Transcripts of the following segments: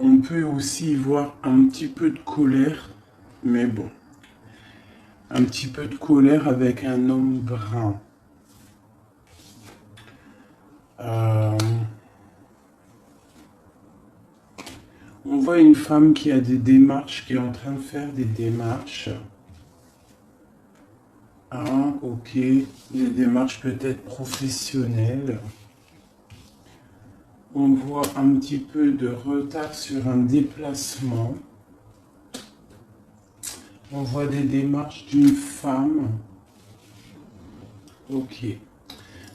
On peut aussi voir un petit peu de colère, mais bon, un petit peu de colère avec un homme brun. Euh, on voit une femme qui a des démarches, qui est en train de faire des démarches. Ah, ok, des démarches peut-être professionnelles. On voit un petit peu de retard sur un déplacement. On voit des démarches d'une femme. Ok.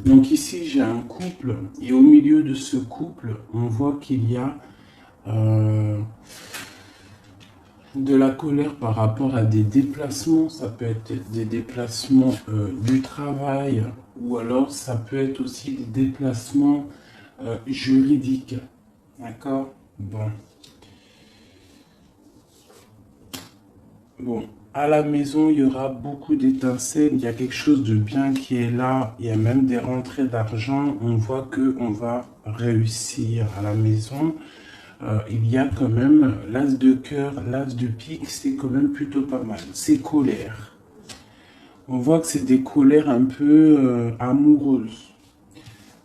Donc ici, j'ai un couple. Et au milieu de ce couple, on voit qu'il y a de la colère par rapport à des déplacements. Ça peut être des déplacements du travail. Ou alors, ça peut être aussi des déplacements juridiques. D'accord? Bon. Bon, à la maison, il y aura beaucoup d'étincelles. Il y a quelque chose de bien qui est là. Il y a même des rentrées d'argent. On voit que on va réussir à la maison. Il y a quand même l'as de cœur, l'as de pique. C'est quand même plutôt pas mal. C'est colère. On voit que c'est des colères un peu amoureuses.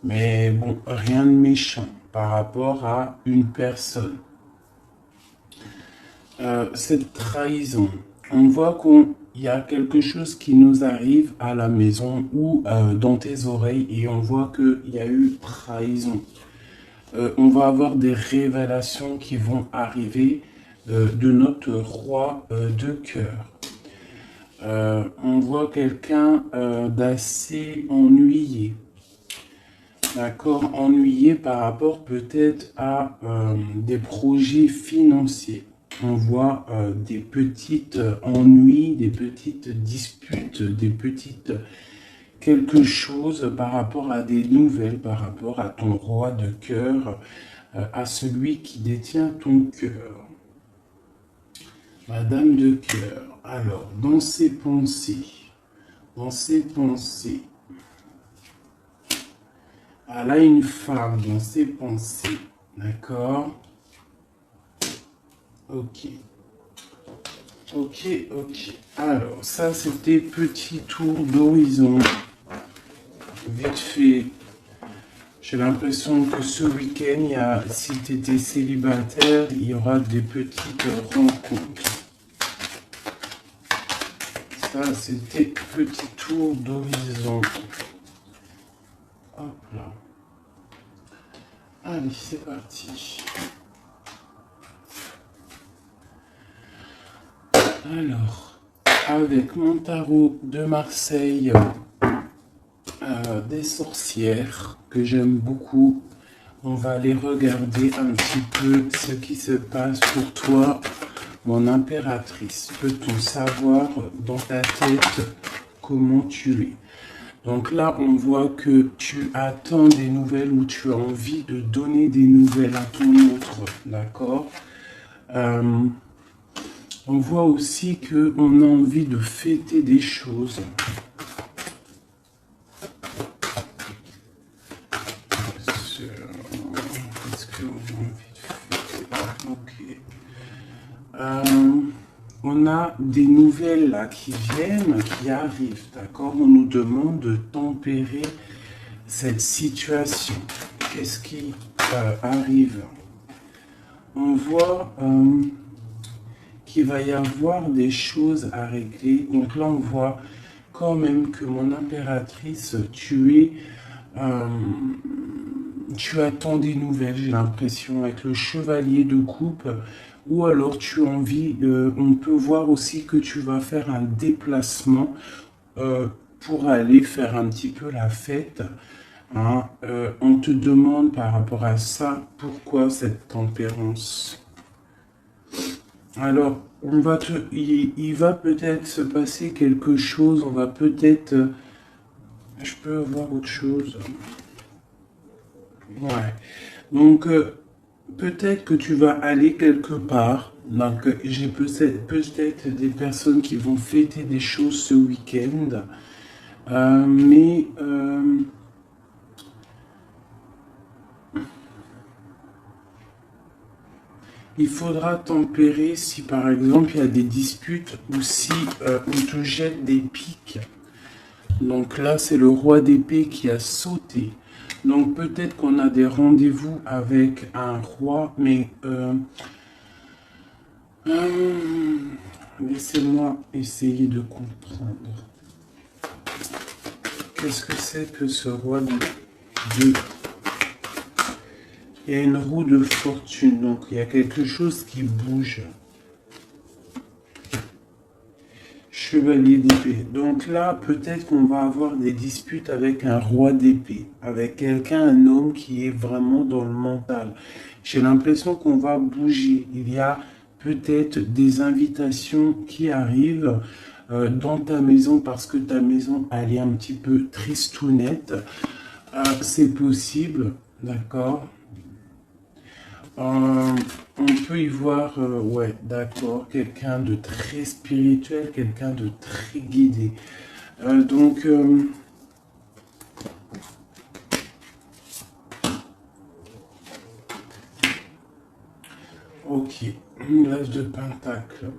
Mais bon, rien de méchant par rapport à une personne. Cette trahison, on voit qu'il y a quelque chose qui nous arrive à la maison ou dans tes oreilles et on voit qu'il y a eu trahison. On va avoir des révélations qui vont arriver de notre roi de cœur. On voit quelqu'un d'assez ennuyé. D'accord, ennuyé par rapport peut-être à des projets financiers. On voit des petites ennuis, des petites disputes, des petites quelque chose par rapport à des nouvelles, par rapport à ton roi de cœur, à celui qui détient ton cœur. Madame de cœur. Alors, dans ses pensées, dans ses pensées, elle a une femme dans ses pensées. D'accord? Ok. Ok, ok. Alors, ça, c'était petit tour d'horizon. Vite fait. J'ai l'impression que ce week-end, si tu étais célibataire, il y aura des petites rencontres. Ça, c'était petit tour d'horizon. Hop là. Allez, c'est parti. Alors, avec mon tarot de Marseille, des sorcières que j'aime beaucoup, on va aller regarder un petit peu ce qui se passe pour toi, mon impératrice. Peut-on savoir dans ta tête comment tu es? Donc là, on voit que tu attends des nouvelles ou tu as envie de donner des nouvelles à ton autre, d'accord? On voit aussi qu'on a envie de fêter des choses. Qu'est-ce qu'on a envie de fêter? Ok. On a des nouvelles là qui viennent, qui arrivent, d'accord? On nous demande de tempérer cette situation. Qu'est-ce qui arrive? On voit qu'il va y avoir des choses à régler. Donc là, on voit quand même que mon impératrice, tu attends des nouvelles, j'ai l'impression, avec le chevalier de coupe. Ou alors tu as envie, on peut voir aussi que tu vas faire un déplacement pour aller faire un petit peu la fête. Hein. On te demande par rapport à ça, pourquoi cette tempérance? Alors, il va peut-être se passer quelque chose, on va peut-être... je peux avoir autre chose. Ouais. Donc, peut-être que tu vas aller quelque part. Donc, j'ai peut-être des personnes qui vont fêter des choses ce week-end. Mais Il faudra tempérer si par exemple il y a des disputes ou si on te jette des piques. Donc là, c'est le roi d'épée qui a sauté. Donc peut-être qu'on a des rendez-vous avec un roi, mais laissez-moi essayer de comprendre. Qu'est-ce que c'est que ce roi de... Il y a une roue de fortune, donc il y a quelque chose qui bouge. Chevalier d'épée. Donc là, peut-être qu'on va avoir des disputes avec un roi d'épée, avec quelqu'un, un homme qui est vraiment dans le mental. J'ai l'impression qu'on va bouger. Il y a peut-être des invitations qui arrivent dans ta maison parce que ta maison, elle est un petit peu tristounette. C'est possible, d'accord. On peut y voir, ouais, d'accord, quelqu'un de très spirituel, quelqu'un de très guidé. Donc, ok, l'âge de Pentacle.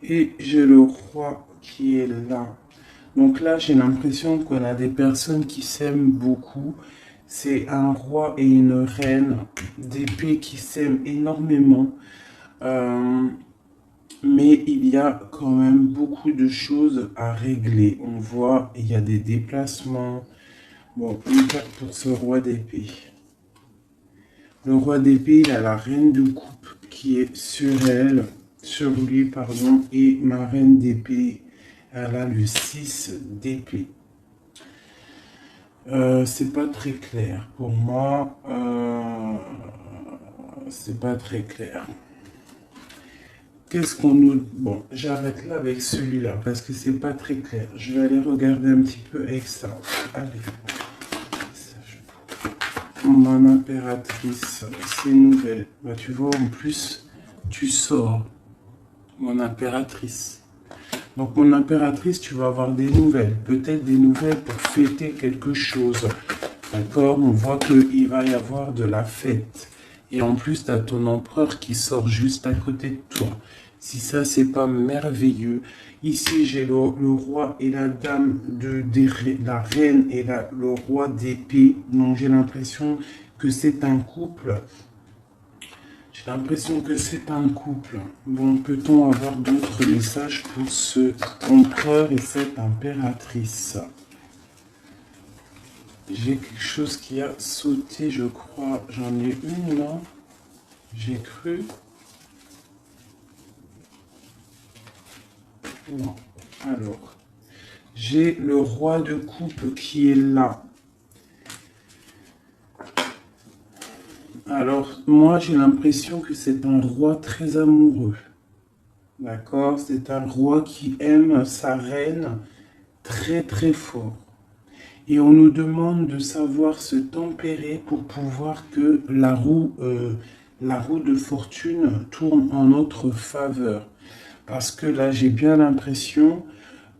Et j'ai le roi qui est là. Donc là, j'ai l'impression qu'on a des personnes qui s'aiment beaucoup. C'est un roi et une reine d'épée qui s'aiment énormément. Mais il y a quand même beaucoup de choses à régler. On voit, il y a des déplacements. Bon, une carte pour ce roi d'épée. Le roi d'épée, il a la reine de coupe qui est sur elle, sur lui, pardon, et ma reine d'épée, elle a le 6 d'épée. C'est pas très clair. Pour moi, c'est pas très clair. Qu'est-ce qu'on nous... Bon, j'arrête là avec celui-là parce que c'est pas très clair. Je vais aller regarder un petit peu avec ça. Allez. Mon impératrice, c'est nouvelle. Bah, tu vois, en plus, tu sors. Mon impératrice. Donc, mon impératrice, tu vas avoir des nouvelles. Peut-être des nouvelles pour fêter quelque chose. D'accord? On voit qu'il va y avoir de la fête. Et en plus, tu as ton empereur qui sort juste à côté de toi. Si ça, c'est pas merveilleux. Ici, j'ai le roi et la dame la reine et le roi d'épée. Donc, j'ai l'impression que c'est un couple. J'ai l'impression que c'est un couple. Bon, peut-on avoir d'autres messages pour ce empereur et cette impératrice? J'ai quelque chose qui a sauté, je crois. J'en ai une là. J'ai cru. Non. Alors, j'ai le roi de coupe qui est là. Alors, moi, j'ai l'impression que c'est un roi très amoureux. D'accord? C'est un roi qui aime sa reine très très fort. Et on nous demande de savoir se tempérer pour pouvoir que la roue de fortune tourne en notre faveur. Parce que là, j'ai bien l'impression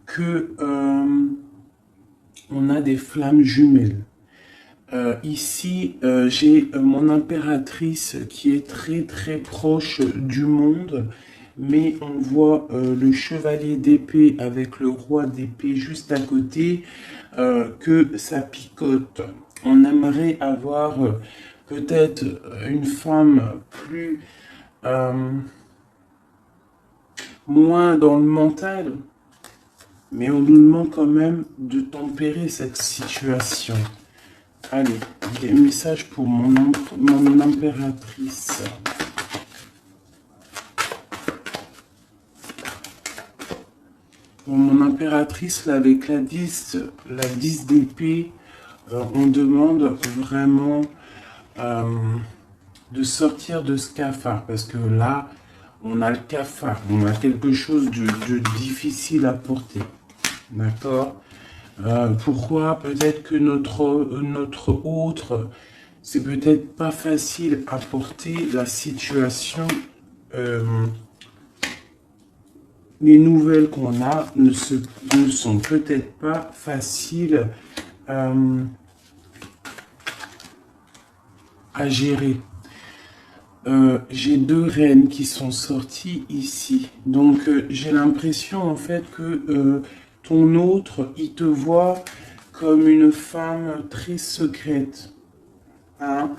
que on a des flammes jumelles. Ici, j'ai mon impératrice qui est très très proche du monde, mais on voit le chevalier d'épée avec le roi d'épée juste à côté, que ça picote. On aimerait avoir peut-être une femme plus... moins dans le mental, mais on nous demande quand même de tempérer cette situation. Allez, des messages pour mon impératrice. Pour mon impératrice, là, avec la 10 d'épée, on demande vraiment de sortir de ce cafard. Parce que là, on a le cafard. On a quelque chose de difficile à porter. D'accord? Pourquoi? Peut-être que notre autre, c'est peut-être pas facile à porter la situation les nouvelles qu'on a ne sont peut-être pas faciles à gérer. J'ai deux reines qui sont sorties ici. Donc, j'ai l'impression en fait que ton autre, il te voit comme une femme très secrète. Hein,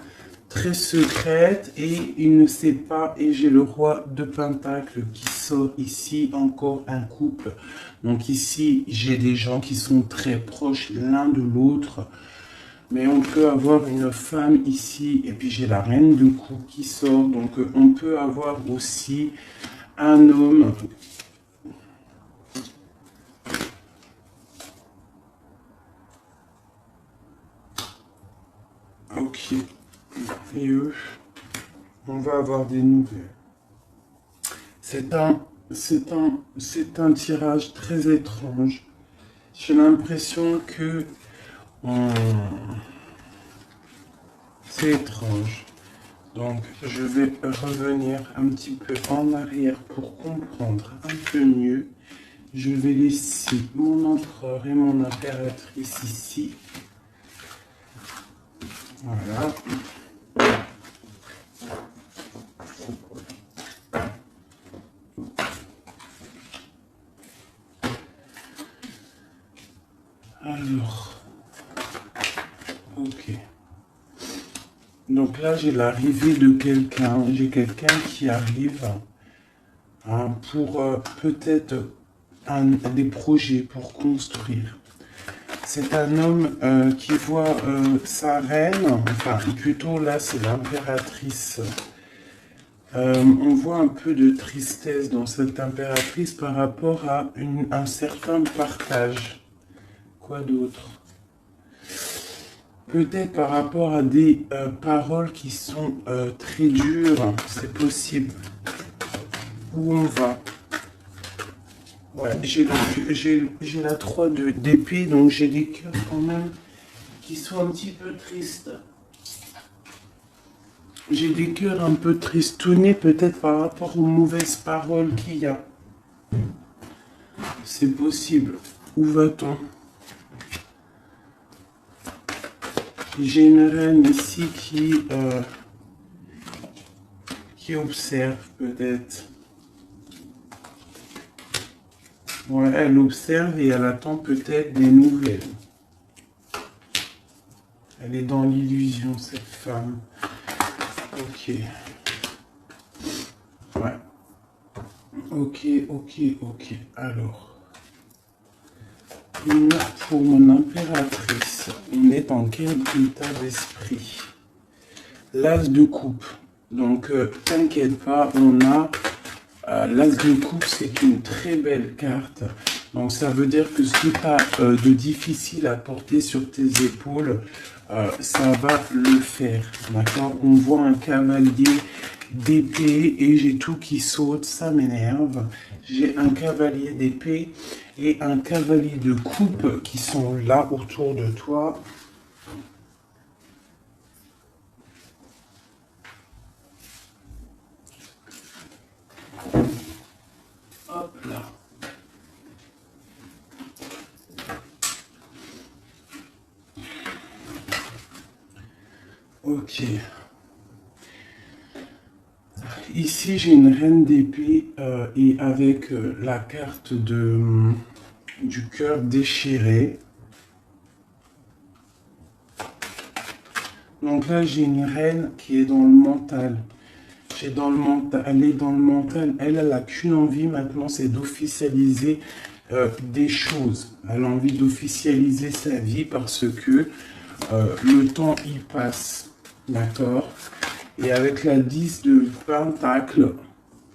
très secrète et il ne sait pas. Et j'ai le roi de Pentacle qui sort ici, encore un couple. Donc ici, j'ai des gens qui sont très proches l'un de l'autre. Mais on peut avoir une femme ici, et puis j'ai la reine de coupe qui sort. Donc on peut avoir aussi un homme. Ok. Et eux, on va avoir des nouvelles. C'est un tirage très étrange. J'ai l'impression que c'est étrange. Donc, je vais revenir un petit peu en arrière pour comprendre un peu mieux. Je vais laisser mon empereur et mon impératrice ici. Voilà. Alors, ok. Donc là, j'ai l'arrivée de quelqu'un. J'ai quelqu'un qui arrive pour peut-être des projets pour construire. C'est un homme qui voit sa reine, enfin plutôt là c'est l'impératrice. On voit un peu de tristesse dans cette impératrice par rapport à un certain partage. Quoi d'autre? Peut-être par rapport à des paroles qui sont très dures, c'est possible. Où on va? Ouais, j'ai la 3 d'épée, donc j'ai des cœurs quand même qui sont un petit peu tristes. J'ai des cœurs un peu tristonnés peut-être par rapport aux mauvaises paroles qu'il y a. C'est possible. Où va-t-on? J'ai une reine ici qui observe peut-être. Ouais, elle observe et elle attend peut-être des nouvelles. Elle est dans l'illusion, cette femme. Ok. Ouais. Ok. Alors. Pour mon impératrice, on est en quel état d'esprit? L'as de coupe. Donc, t'inquiète pas, on a l'as de coupe, c'est une très belle carte. Donc, ça veut dire que ce que tu as de difficile à porter sur tes épaules, ça va le faire. D'accord? On voit un cavalier d'épée et j'ai tout qui saute, ça m'énerve. J'ai un cavalier d'épée et un cavalier de coupe qui sont là autour de toi. Hop là. Ok. Ici, j'ai une reine d'épée et avec la carte du cœur déchiré. Donc là, j'ai une reine qui est dans le mental. Elle est dans le mental. Elle n'a qu'une envie maintenant, c'est d'officialiser des choses. Elle a envie d'officialiser sa vie parce que le temps, il passe. D'accord? Et avec la 10 de Pentacle,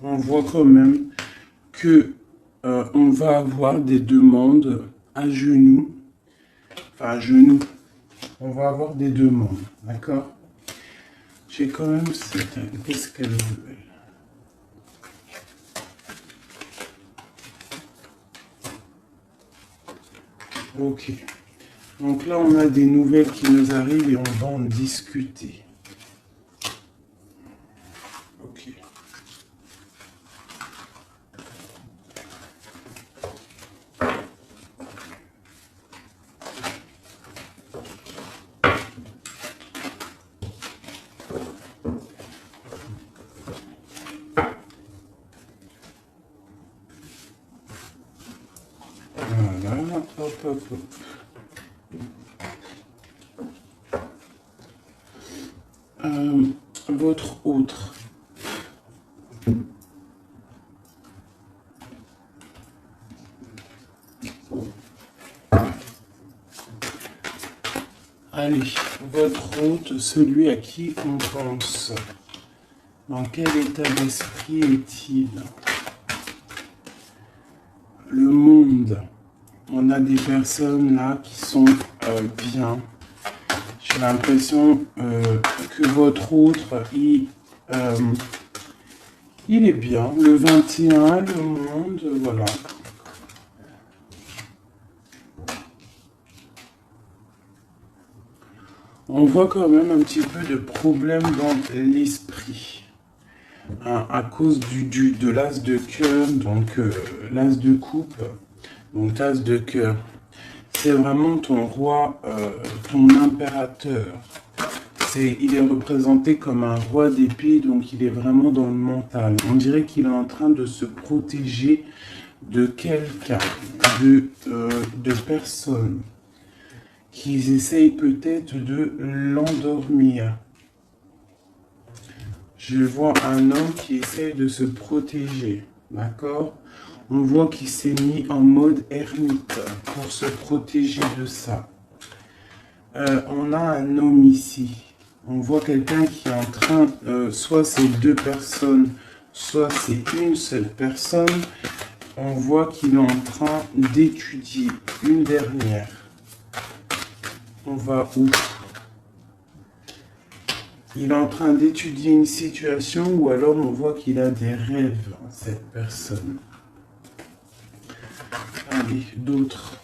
on voit quand même que on va avoir des demandes à genoux. Enfin, à genoux. On va avoir des demandes. D'accord? J'ai quand même cette... Qu'est-ce qu'elle veut, elle? Ok. Donc là, on a des nouvelles qui nous arrivent et on va en discuter. Ok. hop, hop, hop. Votre autre. Allez, votre hôte, celui à qui on pense. Dans quel état d'esprit est-il? Le monde. On a des personnes là qui sont bien. J'ai l'impression que votre autre, il est bien. Le 21, le monde, voilà. On voit quand même un petit peu de problème dans l'esprit. Hein, à cause de l'as de cœur, donc l'as de coupe, donc l'as de cœur. C'est vraiment ton roi, ton impérateur. Il est représenté comme un roi d'épée, donc il est vraiment dans le mental. On dirait qu'il est en train de se protéger de quelqu'un, de personnes qui essayent peut-être de l'endormir. Je vois un homme qui essaie de se protéger, d'accord? On voit qu'il s'est mis en mode ermite pour se protéger de ça. On a un homme ici. On voit quelqu'un qui est en train, soit c'est deux personnes, soit c'est une seule personne. On voit qu'il est en train d'étudier une dernière. On va où? Il est en train d'étudier une situation ou alors on voit qu'il a des rêves, cette personne. Allez, d'autres.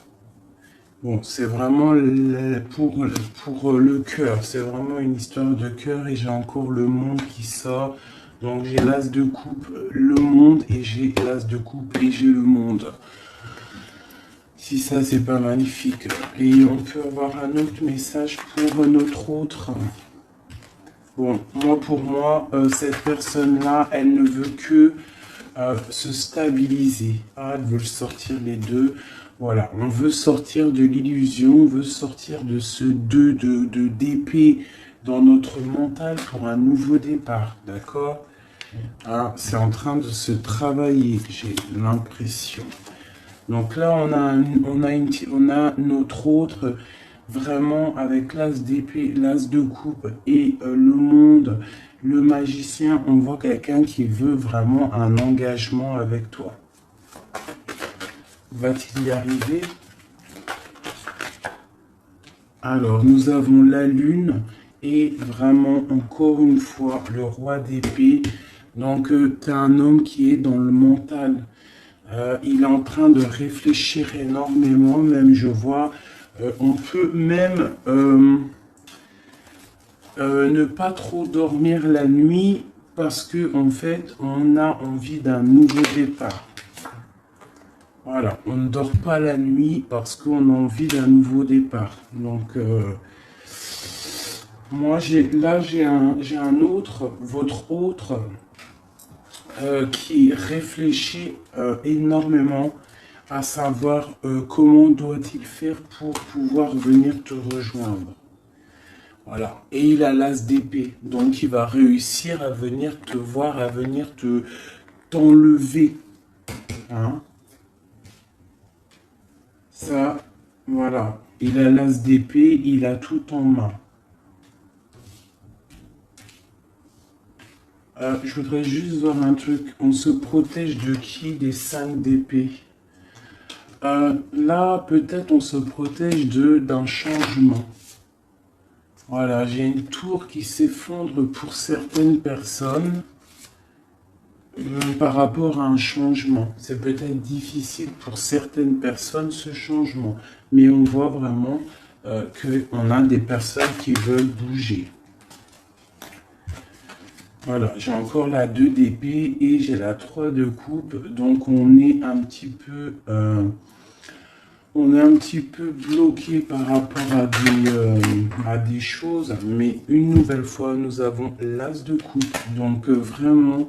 Bon, c'est vraiment pour le cœur. C'est vraiment une histoire de cœur et j'ai encore le monde qui sort. Donc j'ai l'as de coupe, le monde et j'ai l'as de coupe et j'ai le monde. Si ça, c'est pas magnifique. Et on peut avoir un autre message pour notre autre. Bon, pour moi, cette personne-là, elle ne veut que se stabiliser. Ah, elle veut sortir les deux. Voilà, on veut sortir de l'illusion, on veut sortir de ce d'épée dans notre mental pour un nouveau départ, d'accord? Ah, c'est en train de se travailler, j'ai l'impression. Donc là, on a notre autre vraiment avec l'as d'épée, l'as de coupe et le monde, le magicien. On voit quelqu'un qui veut vraiment un engagement avec toi. Va-t-il y arriver? Alors, nous avons la lune et vraiment, encore une fois, le roi d'épée. Donc, tu as un homme qui est dans le mental. Il est en train de réfléchir énormément, même je vois. On peut même ne pas trop dormir la nuit parce que en fait, on a envie d'un nouveau départ. Voilà, on ne dort pas la nuit parce qu'on a envie d'un nouveau départ. Donc, moi, j'ai un autre, votre autre, qui réfléchit énormément à savoir comment doit-il faire pour pouvoir venir te rejoindre. Voilà, et il a l'as d'épée, donc il va réussir à venir te voir, à venir t'enlever. Hein? Ça, voilà, il a l'as d'épée, il a tout en main. Je voudrais juste voir un truc. On se protège de qui? Des 5 d'épée. Là, peut-être on se protège d'un changement. Voilà, j'ai une tour qui s'effondre pour certaines personnes par rapport à un changement. C'est peut-être difficile pour certaines personnes ce changement. Mais on voit vraiment qu'on a des personnes qui veulent bouger. Voilà, j'ai encore la 2 d'épée et j'ai la 3 de coupe. Donc on est un petit peu... bloqué par rapport à des choses, mais une nouvelle fois, nous avons l'as de coupe. Donc vraiment,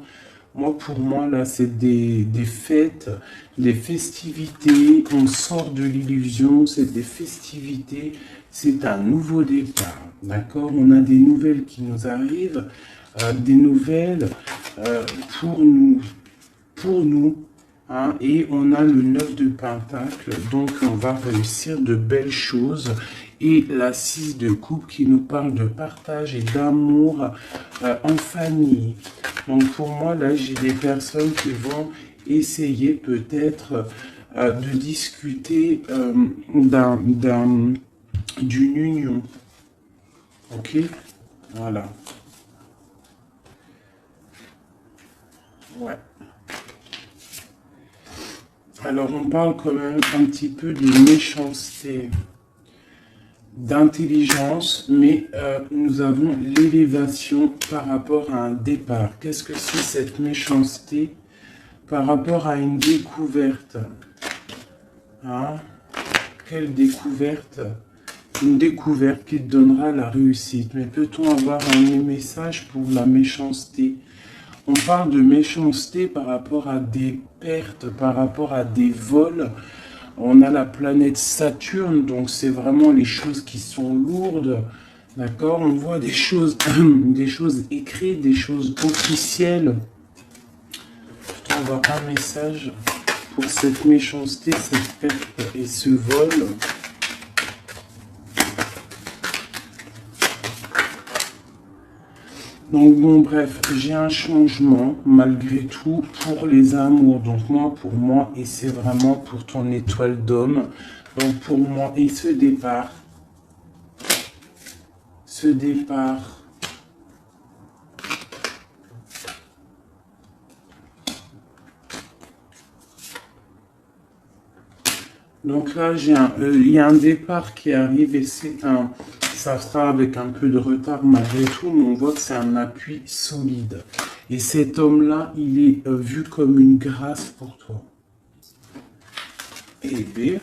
Moi, pour moi, là, c'est des fêtes, des festivités. On sort de l'illusion, c'est des festivités. C'est un nouveau départ, d'accord? On a des nouvelles qui nous arrivent, des nouvelles euh, pour nous, pour nous. Hein, et on a le 9 de Pentacle, donc on va réussir de belles choses. Et la 6 de coupe qui nous parle de partage et d'amour en famille. Donc pour moi, là, j'ai des personnes qui vont essayer peut-être de discuter d'une union. Ok? Voilà. Ouais. Alors, on parle quand même un petit peu de méchanceté, d'intelligence, mais nous avons l'élévation par rapport à un départ. Qu'est-ce que c'est cette méchanceté par rapport à une découverte? Hein? Quelle découverte? Une découverte qui te donnera la réussite. Mais peut-on avoir un message pour la méchanceté? On parle de méchanceté par rapport à des pertes, par rapport à des vols. On a la planète Saturne, donc c'est vraiment les choses qui sont lourdes. D'accord? On voit des choses, des choses écrites, des choses officielles. Peut-on avoir un message pour cette méchanceté, cette perte et ce vol? Donc bon, bref, j'ai un changement malgré tout pour les amours. Donc moi, pour moi, et c'est vraiment pour ton étoile d'homme. Donc pour moi, et ce départ, donc là, il y a un départ qui arrive et ça sera avec un peu de retard malgré tout, mais on voit que c'est un appui solide. Et cet homme-là, il est vu comme une grâce pour toi. Et B.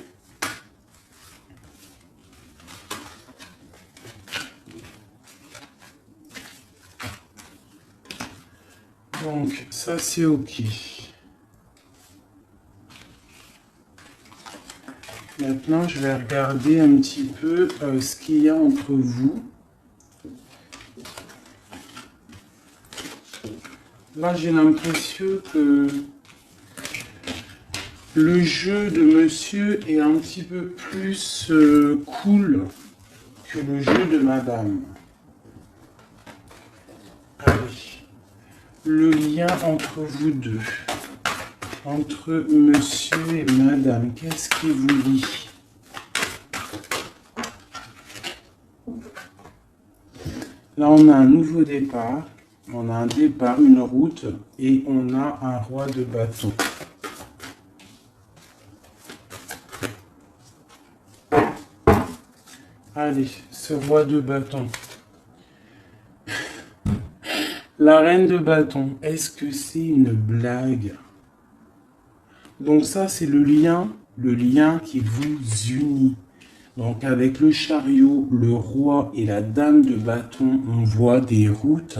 Donc, ça c'est ok. Maintenant, je vais regarder un petit peu ce qu'il y a entre vous. Là, j'ai l'impression que le jeu de monsieur est un petit peu plus cool que le jeu de madame. Allez. Le lien entre vous deux. Entre monsieur et madame, qu'est-ce qui vous lie? Là, on a un nouveau départ. On a un départ, une route, et on a un roi de bâton. Allez, ce roi de bâton. La reine de bâton, est-ce que c'est une blague? Donc ça, c'est le lien qui vous unit. Donc avec le chariot, le roi et la dame de bâton, on voit des routes,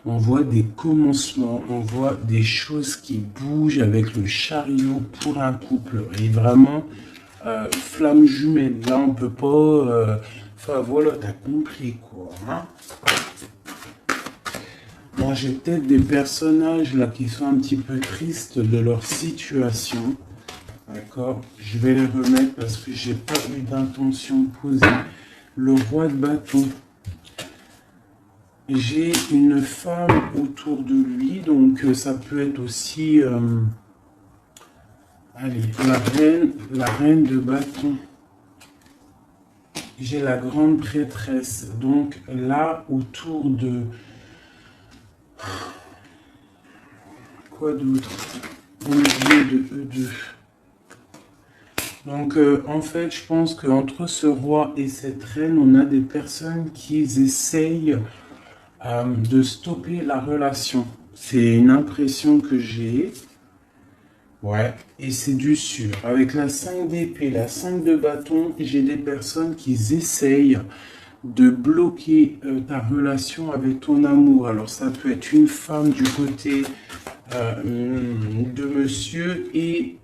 on voit des commencements, on voit des choses qui bougent avec le chariot pour un couple. Et vraiment, flamme jumelle, là on peut pas... Enfin voilà, t'as compris quoi. Hein? Moi j'ai peut-être des personnages là qui sont un petit peu tristes de leur situation. D'accord, je vais les remettre parce que j'ai pas eu d'intention posée. Le roi de bâton. J'ai une femme autour de lui, donc ça peut être aussi... allez, la reine de bâton. J'ai la grande prêtresse. Donc là, autour de... Quoi d'autre? Au milieu de eux deux. Donc, en fait, je pense qu'entre ce roi et cette reine, on a des personnes qui essayent de stopper la relation. C'est une impression que j'ai. Ouais, et c'est du sûr. Avec la 5 d'épée, la 5 de bâton, j'ai des personnes qui essayent de bloquer ta relation avec ton amour. Alors, ça peut être une femme du côté de monsieur et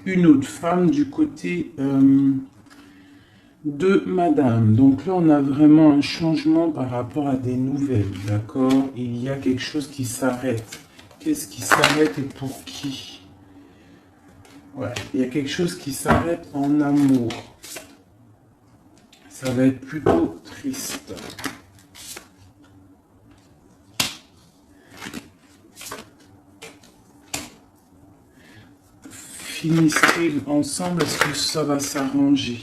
une autre femme du côté de madame. Donc là, on a vraiment un changement par rapport à des nouvelles, d'accord? Il y a quelque chose qui s'arrête. Qu'est-ce qui s'arrête et pour qui? Ouais, il y a quelque chose qui s'arrête en amour. Ça va être plutôt triste. Finissez ensemble, est-ce que ça va s'arranger?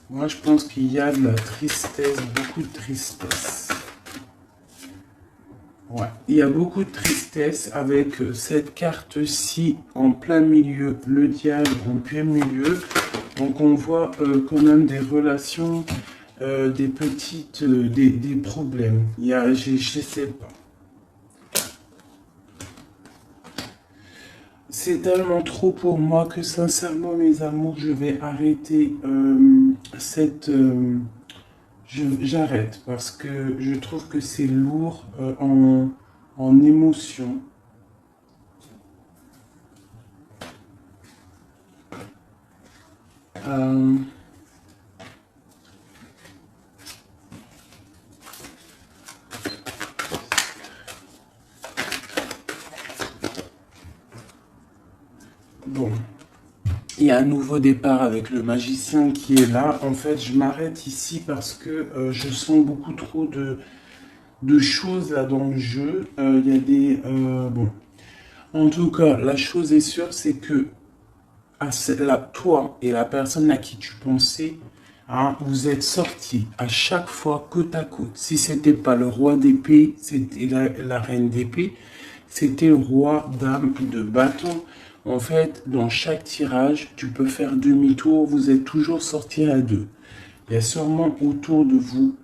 Moi, je pense qu'il y a de la tristesse, beaucoup de tristesse. Ouais, il y a beaucoup de tristesse avec cette carte-ci en plein milieu, le diable en plein milieu. Donc, on voit quand même des relations, des petites, des problèmes. Il y a, je sais pas. C'est tellement trop pour moi que sincèrement, mes amours, je vais arrêter j'arrête parce que je trouve que c'est lourd en émotion. Bon, il y a un nouveau départ avec le magicien qui est là. En fait, je m'arrête ici parce que je sens beaucoup trop de choses là dans le jeu. Il y a des... bon. En tout cas, la chose est sûre, c'est que toi et la personne à qui tu pensais, hein, vous êtes sortis à chaque fois côte à côte. Si c'était pas le roi d'épée, c'était la reine d'épée, c'était le roi d'âme de bâton. En fait, dans chaque tirage, tu peux faire demi-tour, vous êtes toujours sortis à deux. Il y a sûrement autour de vous...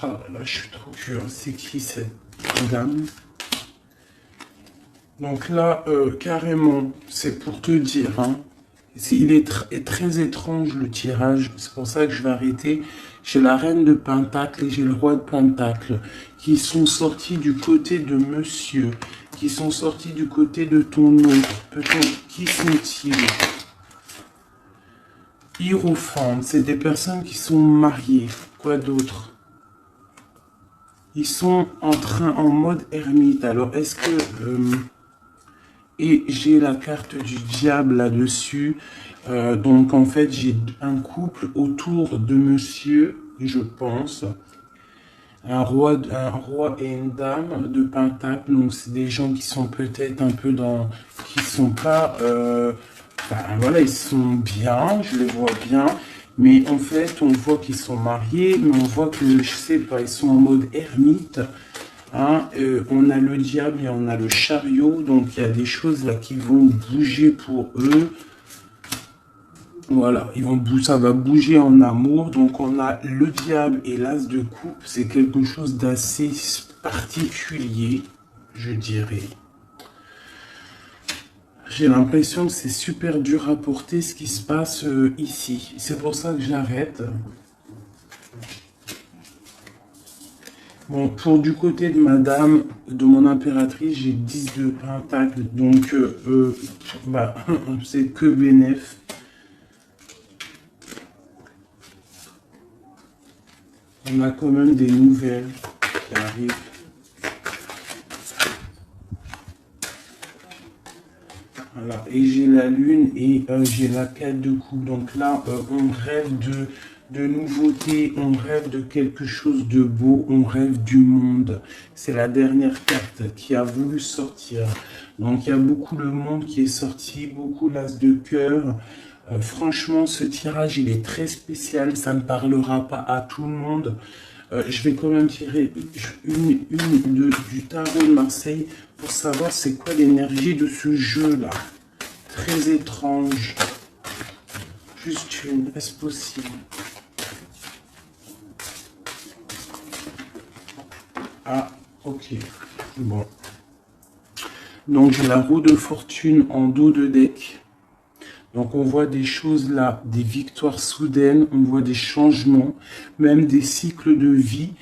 Ah là, je suis trop curieux. C'est qui cette dame? Donc là, carrément, c'est pour te dire, hein, il est très étrange le tirage, c'est pour ça que je vais arrêter. J'ai la reine de Pentacle et j'ai le roi de Pentacle qui sont sortis du côté de monsieur, qui sont sortis du côté de ton autre. Peut-être, qui sont-ils? Hiérophante, c'est des personnes qui sont mariées. Quoi d'autre? Ils sont en mode ermite. Alors, est-ce que... et j'ai la carte du diable là-dessus. Donc, en fait, j'ai un couple autour de monsieur, je pense. Un roi et une dame de Pentacle. Donc, c'est des gens qui sont peut-être un peu dans... qui sont pas... enfin, voilà, ils sont bien, je les vois bien. Mais en fait, on voit qu'ils sont mariés, mais on voit que, je sais pas, ils sont en mode ermite. Hein, on a le diable et on a le chariot, donc il y a des choses là qui vont bouger pour eux. Voilà, ça va bouger en amour. Donc on a le diable et l'as de coupe, c'est quelque chose d'assez particulier, je dirais. J'ai l'impression que c'est super dur à porter ce qui se passe ici. C'est pour ça que j'arrête. Bon, pour du côté de madame, de mon impératrice, j'ai 10 de pentacle, donc bah, c'est que bénéf. On a quand même des nouvelles qui arrivent. Voilà, et j'ai la lune et j'ai la 4 de coupe. Donc là, on rêve de nouveautés, on rêve de quelque chose de beau, on rêve du monde. C'est la dernière carte qui a voulu sortir. Donc il y a beaucoup le monde qui est sorti, beaucoup l'as de cœur. Franchement, ce tirage, il est très spécial. Ça ne parlera pas à tout le monde. Je vais quand même tirer du tarot de Marseille pour savoir c'est quoi l'énergie de ce jeu-là. Très étrange. Juste une, est-ce possible? Ah, ok. Bon. Donc, j'ai la roue de fortune en dos de deck. Donc, on voit des choses là, des victoires soudaines, on voit des changements, même des cycles de vie,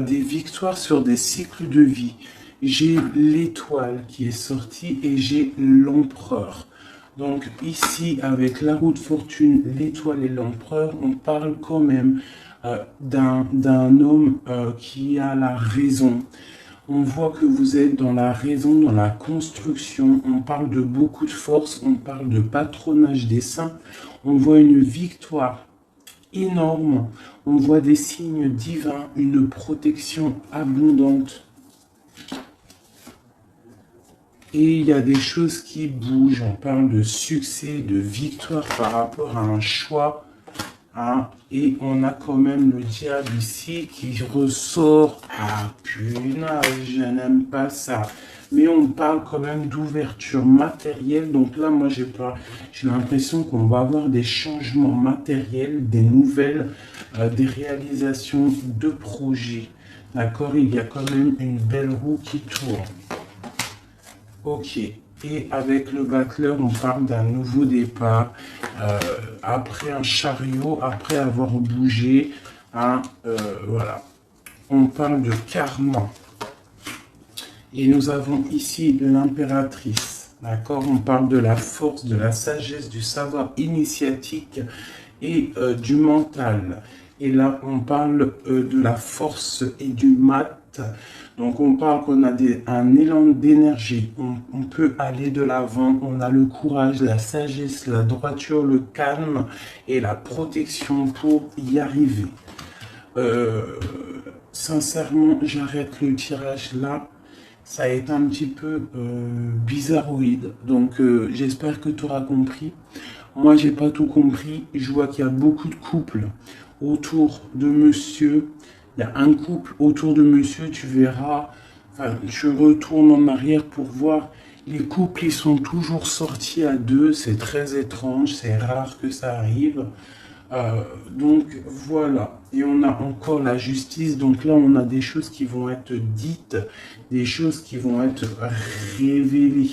des victoires sur des cycles de vie. j'ai l'étoile qui est sortie et j'ai l'empereur. Donc ici, avec la roue de fortune, l'étoile et l'empereur, on parle quand même d'un homme qui a la raison. On voit que vous êtes dans la raison, dans la construction. On parle de beaucoup de force, on parle de patronage des saints. On voit une victoire énorme. On voit des signes divins, une protection abondante. Et il y a des choses qui bougent. On parle de succès, de victoire par rapport à un choix. Hein, et on a quand même le diable ici qui ressort. Ah punaise, je n'aime pas ça. Mais on parle quand même d'ouverture matérielle. Donc là, moi, j'ai l'impression qu'on va avoir des changements matériels, des nouvelles, des réalisations de projets. D'accord, il y a quand même une belle roue qui tourne. Ok. Et avec le battleur, on parle d'un nouveau départ. Après un chariot, après avoir bougé. Hein, voilà. On parle de karma. Et nous avons ici l'impératrice. D'accord? On parle de la force, de la sagesse, du savoir initiatique et du mental. Et là, on parle de la force et du mat. Donc, on parle qu'on a un élan d'énergie. On peut aller de l'avant. On a le courage, la sagesse, la droiture, le calme et la protection pour y arriver. Sincèrement, j'arrête le tirage là. Ça a été un petit peu bizarroïde. Donc, j'espère que tu auras compris. Moi, j'ai pas tout compris. Je vois qu'il y a beaucoup de couples autour de monsieur. Il y a un couple autour de monsieur, tu verras. Enfin, je retourne en arrière pour voir. Les couples, ils sont toujours sortis à deux. C'est très étrange. C'est rare que ça arrive. Donc voilà, et on a encore la justice, donc là on a des choses qui vont être dites, des choses qui vont être révélées.